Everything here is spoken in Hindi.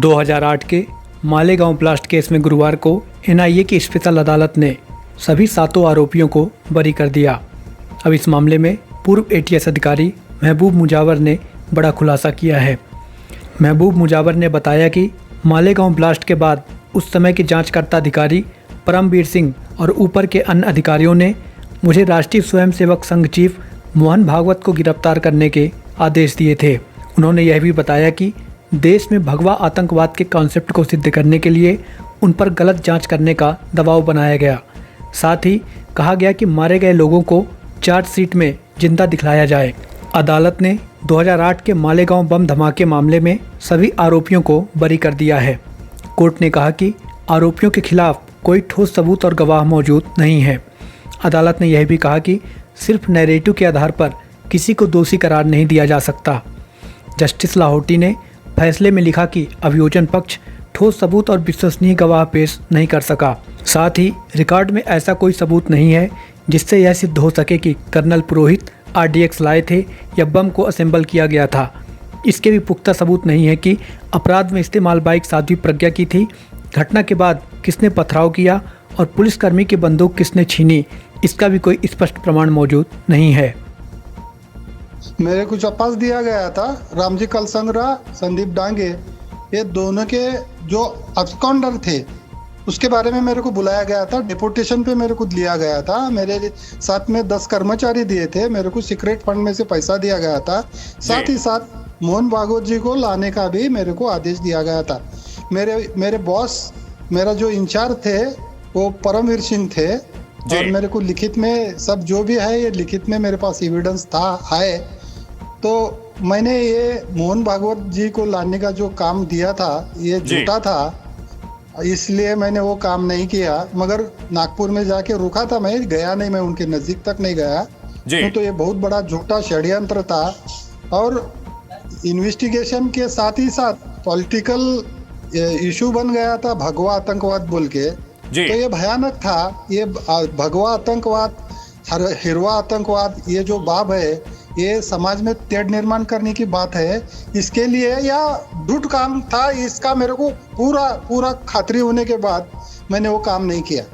2008 के मालेगांव ब्लास्ट केस में गुरुवार को एनआईए की स्पेशल अदालत ने सभी 7 आरोपियों को बरी कर दिया। अब इस मामले में पूर्व एटीएस अधिकारी महबूब मुजावर ने बड़ा खुलासा किया है। महबूब मुजावर ने बताया कि मालेगांव ब्लास्ट के बाद उस समय के जांचकर्ता अधिकारी परमवीर सिंह और ऊपर के अन्य अधिकारियों ने मुझे राष्ट्रीय स्वयंसेवक संघ चीफ मोहन भागवत को गिरफ्तार करने के आदेश दिए थे। उन्होंने यह भी बताया कि देश में भगवा आतंकवाद के कॉन्सेप्ट को सिद्ध करने के लिए उन पर गलत जांच करने का दबाव बनाया गया। साथ ही कहा गया कि मारे गए लोगों को चार्जशीट में जिंदा दिखलाया जाए। अदालत ने 2008 के मालेगांव बम धमाके मामले में सभी आरोपियों को बरी कर दिया है। कोर्ट ने कहा कि आरोपियों के खिलाफ कोई ठोस सबूत और गवाह मौजूद नहीं है। अदालत ने यह भी कहा कि सिर्फ नैरेटिव के आधार पर किसी को दोषी करार नहीं दिया जा सकता। जस्टिस लाहौटी ने फैसले में लिखा कि अभियोजन पक्ष ठोस सबूत और विश्वसनीय गवाह पेश नहीं कर सका। साथ ही रिकॉर्ड में ऐसा कोई सबूत नहीं है जिससे यह सिद्ध हो सके कि कर्नल पुरोहित आरडीएक्स लाए थे या बम को असेंबल किया गया था। इसके भी पुख्ता सबूत नहीं है कि अपराध में इस्तेमाल बाइक साध्वी प्रज्ञा की थी। घटना के बाद किसने पथराव किया और पुलिसकर्मी की बंदूक किसने छीनी, इसका भी कोई स्पष्ट प्रमाण मौजूद नहीं है। मेरे को चपास दिया गया था रामजी कलसंगरा, संदीप डांगे, ये दोनों के जो अब्सकॉन्डर थे उसके बारे में मेरे को बुलाया गया था। डिपोटेशन पे मेरे को लिया गया था। मेरे साथ में 10 कर्मचारी दिए थे। मेरे को सीक्रेट फंड में से पैसा दिया गया था। साथ ही साथ मोहन भागवत जी को लाने का भी मेरे को आदेश दिया गया था। मेरे बॉस, मेरा जो इंचार्ज थे वो परमवीर सिंह थे और मेरे को लिखित में सब जो भी है ये लिखित में मेरे पास एविडेंस है। तो मैंने ये मोहन भागवत जी को लाने का जो काम दिया था ये झूठा था, इसलिए मैंने वो काम नहीं किया। मगर नागपुर में जाके रुका था, मैं गया नहीं, मैं उनके नजदीक तक नहीं गया। तो ये बहुत बड़ा झूठा षड्यंत्र था और इन्वेस्टिगेशन के साथ ही साथ पॉलिटिकल इशू बन गया था भगवा आतंकवाद बोल के। तो ये भयानक था। ये भगवा आतंकवाद, हिरवा आतंकवाद, ये जो बाब है ये समाज में तेढ़ निर्माण करने की बात है। इसके लिए या झूठ काम था, इसका मेरे को पूरा खातरी होने के बाद मैंने वो काम नहीं किया।